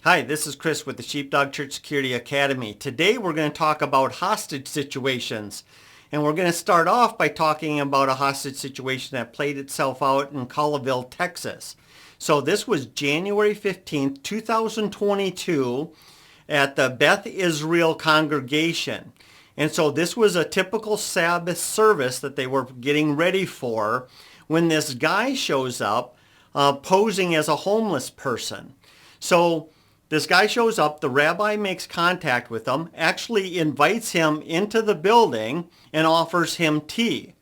Hi, this is Chris with the Sheepdog Church Security Academy. Today we're going to talk about hostage situations. And we're going to start off by talking about a hostage situation that played itself out in Colleyville, Texas. So this was January 15th, 2022 at the Beth Israel congregation. And so this was a typical Sabbath service that they were getting ready for when this guy shows up posing as a homeless person. So this guy shows up, the rabbi makes contact with him, actually invites him into the building and offers him tea.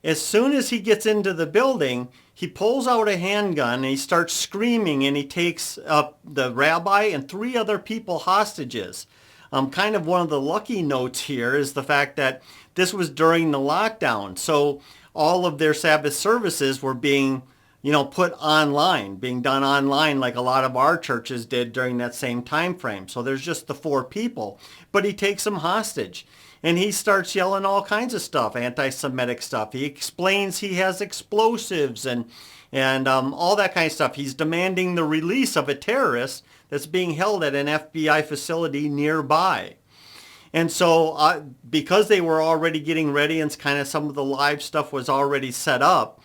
As soon as he gets into the building, he pulls out a handgun and he starts screaming, and he takes up the rabbi and 3 other people hostages. Kind of one of the lucky notes here is the fact that this was during the lockdown. So all of their Sabbath services were being put online, being done online like a lot of our churches did during that same time frame. So there's just the 4 people. But he takes them hostage. And he starts yelling all kinds of stuff, anti-Semitic stuff. He explains he has explosives and all that kind of stuff. He's demanding the release of a terrorist that's being held at an FBI facility nearby. And so because they were already getting ready and kind of some of the live stuff was already set up,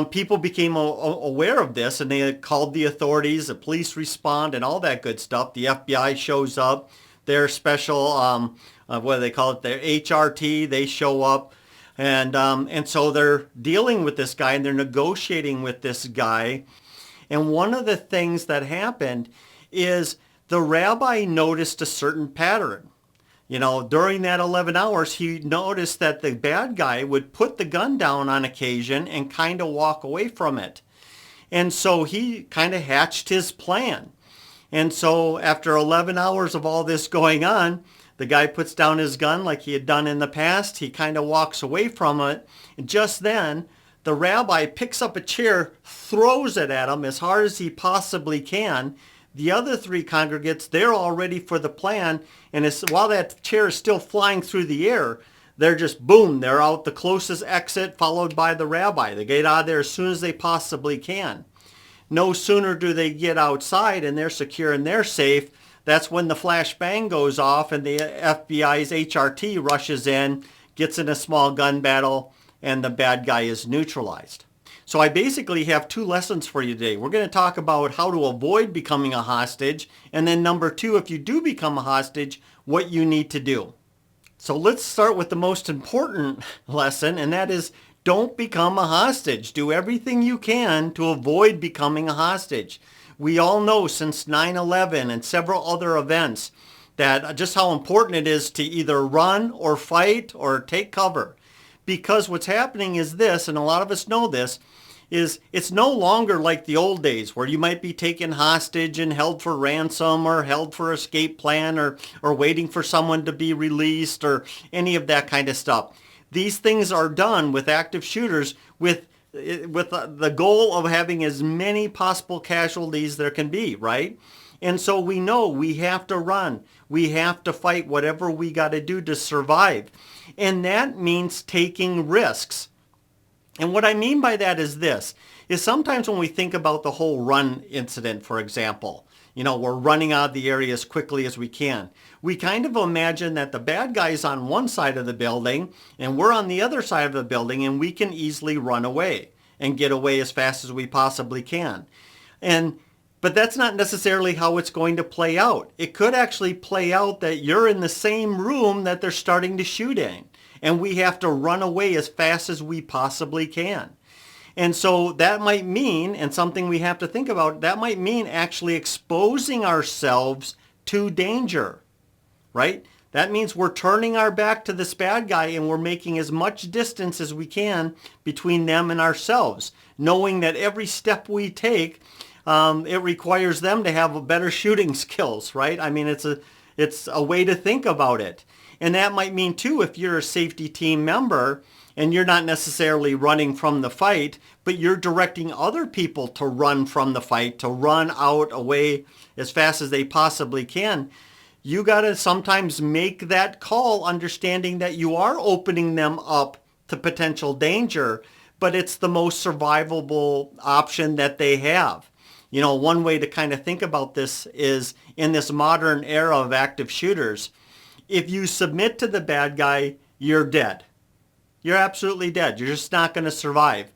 people became aware of this, and they called the authorities, the police respond, and all that good stuff. The FBI shows up, their special, what do they call it, their HRT, they show up, and so they're dealing with this guy, and they're negotiating with this guy. And one of the things that happened is the rabbi noticed a certain pattern. During that 11 hours, he noticed that the bad guy would put the gun down on occasion and kind of walk away from it. And so he kind of hatched his plan. And so after 11 hours of all this going on, the guy puts down his gun like he had done in the past. He kind of walks away from it. And just then, the rabbi picks up a chair, throws it at him as hard as he possibly can. The other 3 congregants, they're all ready for the plan, and while that chair is still flying through the air, they're just, boom, they're out the closest exit, followed by the rabbi. They get out of there as soon as they possibly can. No sooner do they get outside and they're secure and they're safe, that's when the flashbang goes off and the FBI's HRT rushes in, gets in a small gun battle, and the bad guy is neutralized. So I basically have 2 lessons for you today. We're going to talk about how to avoid becoming a hostage, and then number 2, if you do become a hostage, what you need to do. So let's start with the most important lesson, and that is don't become a hostage. Do everything you can to avoid becoming a hostage. We all know since 9/11 and several other events that just how important it is to either run or fight or take cover. Because what's happening is this, and a lot of us know this, is it's no longer like the old days where you might be taken hostage and held for ransom or held for escape plan or waiting for someone to be released or any of that kind of stuff. These things are done with active shooters with the goal of having as many possible casualties there can be, right? And so we know we have to run. We have to fight whatever we got to do to survive. And that means taking risks. And what I mean by that is this, is sometimes when we think about the whole run incident, for example, we're running out of the area as quickly as we can. We kind of imagine that the bad guy's on one side of the building and we're on the other side of the building, and we can easily run away and get away as fast as we possibly can. But that's not necessarily how it's going to play out. It could actually play out that you're in the same room that they're starting to shoot in, and we have to run away as fast as we possibly can. And so that might mean, and something we have to think about, that might mean actually exposing ourselves to danger, right? That means we're turning our back to this bad guy and we're making as much distance as we can between them and ourselves, knowing that every step we take, it requires them to have better shooting skills, right? I mean, it's a way to think about it. And that might mean, too, if you're a safety team member and you're not necessarily running from the fight, but you're directing other people to run from the fight, to run out away as fast as they possibly can, you got to sometimes make that call, understanding that you are opening them up to potential danger, but it's the most survivable option that they have. One way to kind of think about this is in this modern era of active shooters, if you submit to the bad guy, you're dead. You're absolutely dead. You're just not going to survive.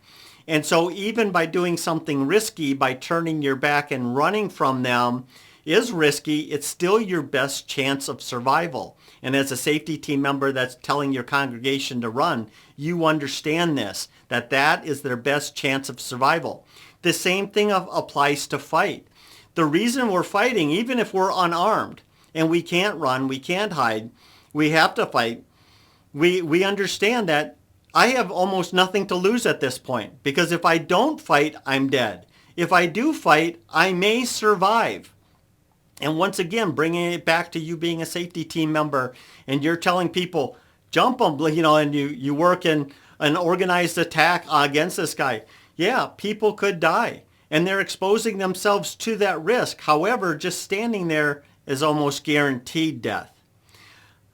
And so even by doing something risky, by turning your back and running from them is risky, it's still your best chance of survival. And as a safety team member that's telling your congregation to run, you understand this, that is their best chance of survival. The same thing applies to fight. The reason we're fighting, even if we're unarmed and we can't run, we can't hide, we have to fight, we understand that I have almost nothing to lose at this point, because if I don't fight, I'm dead. If I do fight, I may survive. And once again, bringing it back to you being a safety team member and you're telling people, jump them, and you work in an organized attack against this guy. Yeah, people could die and they're exposing themselves to that risk. However, just standing there is almost guaranteed death.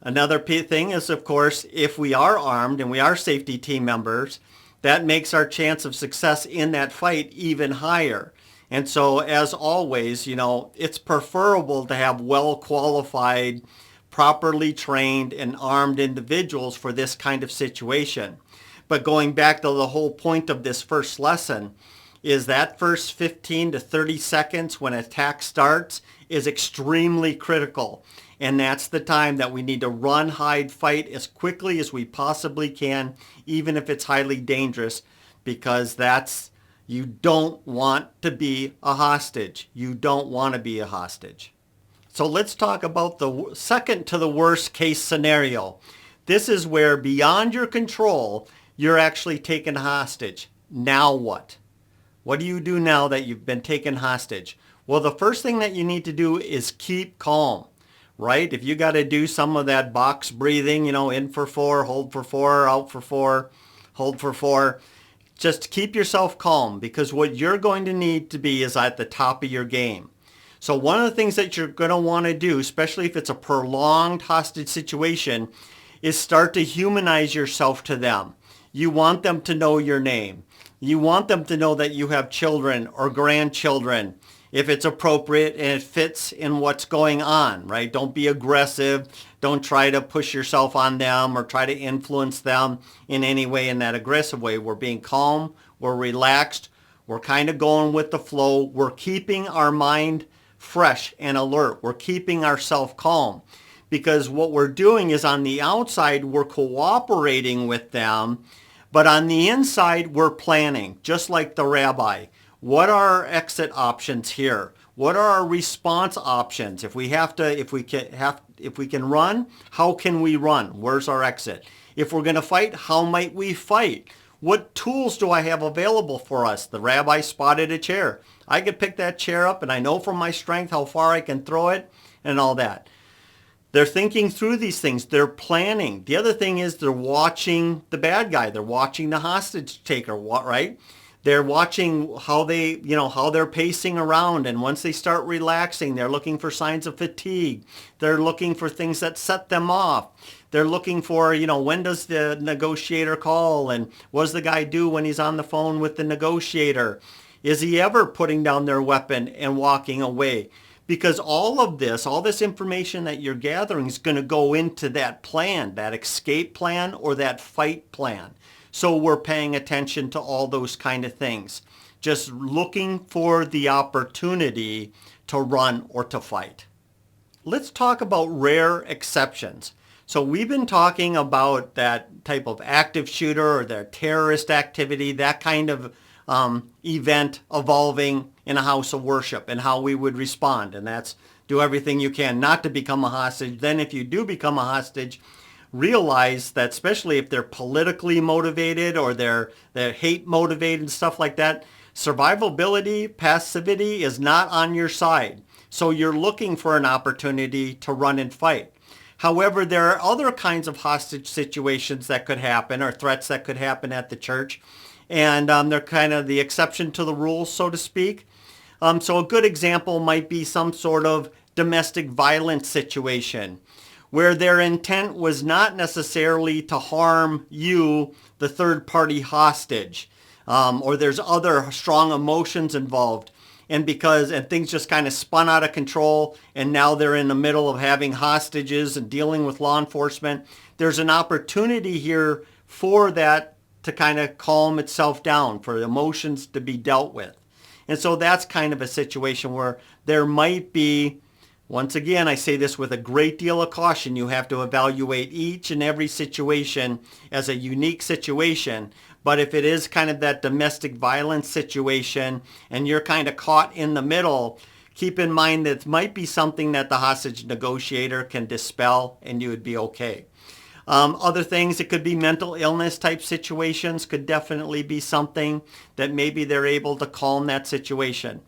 Another thing is, of course, if we are armed and we are safety team members, that makes our chance of success in that fight even higher. And so, as always, it's preferable to have well-qualified, properly trained, and armed individuals for this kind of situation. But going back to the whole point of this first lesson, is that first 15 to 30 seconds when attack starts is extremely critical. And that's the time that we need to run, hide, fight as quickly as we possibly can, even if it's highly dangerous, because you don't want to be a hostage. You don't want to be a hostage. So let's talk about the second to the worst case scenario. This is where beyond your control, you're actually taken hostage. Now what? What do you do now that you've been taken hostage? Well, the first thing that you need to do is keep calm. Right? If you got to do some of that box breathing, in for 4, hold for 4, out for 4, hold for 4, just keep yourself calm, because what you're going to need to be is at the top of your game. So one of the things that you're going to want to do, especially if it's a prolonged hostage situation, is start to humanize yourself to them. You want them to know your name. You want them to know that you have children or grandchildren, if it's appropriate and it fits in what's going on, right? Don't be aggressive. Don't try to push yourself on them or try to influence them in any way in that aggressive way. We're being calm. We're relaxed. We're kind of going with the flow. We're keeping our mind fresh and alert. We're keeping ourselves calm, because what we're doing is on the outside, we're cooperating with them, but on the inside, we're planning, just like the rabbi. What are our exit options here? What are our response options? If we can run, how can we run? Where's our exit? If we're going to fight, how might we fight? What tools do I have available for us? The rabbi spotted a chair. I could pick that chair up, and I know from my strength how far I can throw it and all that. They're thinking through these things. They're planning. The other thing is they're watching the bad guy. They're watching the hostage taker, right? They're watching how they're pacing around, and once they start relaxing, they're looking for signs of fatigue. They're looking for things that set them off. They're looking for, when does the negotiator call, and what does the guy do when he's on the phone with the negotiator? Is he ever putting down their weapon and walking away? Because all this information that you're gathering is going to go into that plan, that escape plan or that fight plan. So we're paying attention to all those kind of things. Just looking for the opportunity to run or to fight. Let's talk about rare exceptions. So we've been talking about that type of active shooter or their terrorist activity, that kind of event evolving in a house of worship and how we would respond. And that's do everything you can not to become a hostage. Then if you do become a hostage, realize that especially if they're politically motivated or they're hate motivated and stuff like that, survivability, passivity is not on your side. So you're looking for an opportunity to run and fight. However, there are other kinds of hostage situations that could happen or threats that could happen at the church. And they're kind of the exception to the rule, so to speak. So a good example might be some sort of domestic violence situation where their intent was not necessarily to harm you, the third party hostage, or there's other strong emotions involved. and things just kind of spun out of control, and now they're in the middle of having hostages and dealing with law enforcement. There's an opportunity here for that to kind of calm itself down, for the emotions to be dealt with. And so that's kind of a situation where there might be, once again, I say this with a great deal of caution, you have to evaluate each and every situation as a unique situation. But if it is kind of that domestic violence situation and you're kind of caught in the middle, keep in mind that it might be something that the hostage negotiator can dispel and you would be okay. Other things, it could be mental illness type situations, could definitely be something that maybe they're able to calm that situation.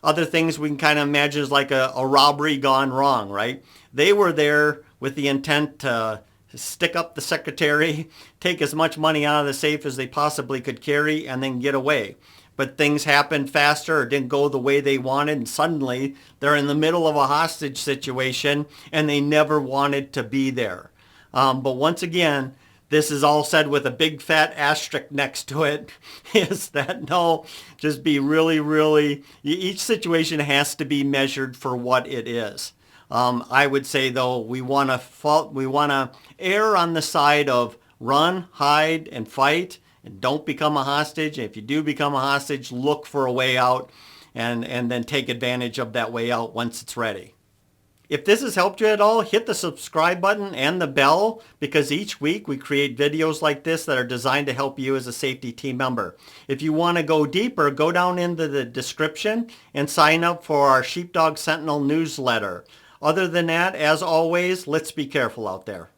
Other things we can kind of imagine is like a robbery gone wrong, right? They were there with the intent to stick up the secretary, take as much money out of the safe as they possibly could carry, and then get away. But things happened faster or didn't go the way they wanted, and suddenly they're in the middle of a hostage situation and they never wanted to be there. But once again, this is all said with a big fat asterisk next to it, is that no, just be really, each situation has to be measured for what it is. I would say though, we want to err on the side of run, hide, and fight, and don't become a hostage. And if you do become a hostage, look for a way out and then take advantage of that way out once it's ready. If this has helped you at all, hit the subscribe button and the bell, because each week we create videos like this that are designed to help you as a safety team member. If you want to go deeper, go down into the description and sign up for our Sheepdog Sentinel newsletter. Other than that, as always, let's be careful out there.